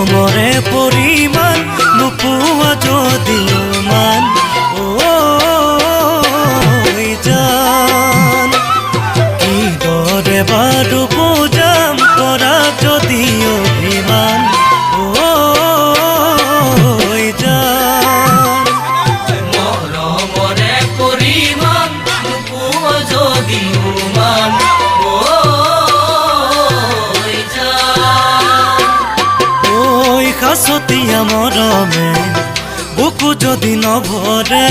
মৰমৰে পৰিমাণ নোপোৱা যদিও মান জান কিদৰে বাৰু বুজাম কৰা যদি অভিমান জান মৰমৰে পৰিমাণ নোপোৱা যদিও মান হাচতীয়া মৰমে বুকু যদি নভৰে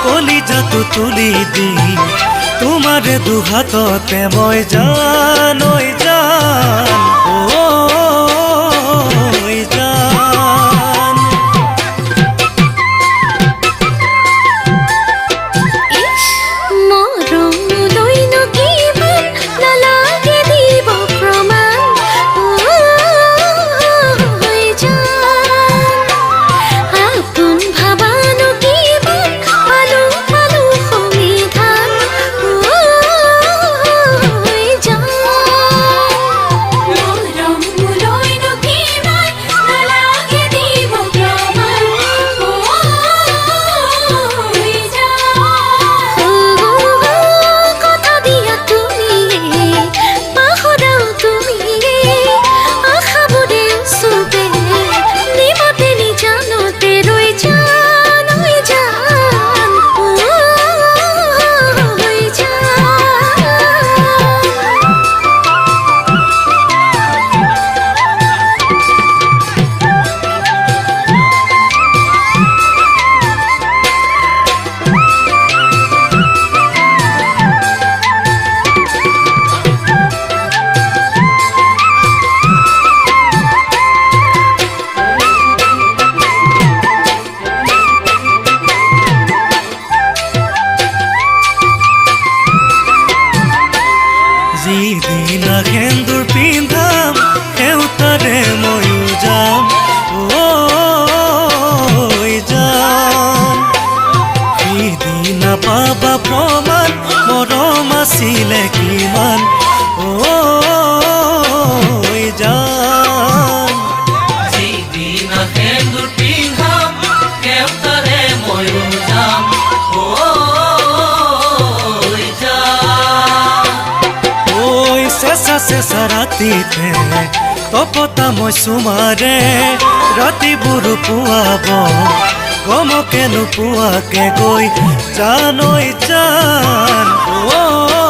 কলিজাটো তুলি দি তোমাৰে দুহাততে মই জান জান জান যিদিনা সেন্দুৰ পিন্ধাম সেউতাৰে ময়ো যাম জান সিদিনা পাবা প্ৰমাণ মৰম আছিলে কিমান জান যিদিনা সেন্দুৰ পিন্ধাম সেউতাৰে ময়ো যাম চেঁচা ৰাতিতে তপতা মই চুমাৰে ৰাতিবোৰ পুৱাব গমকে নোপোৱাকে গৈ জান জান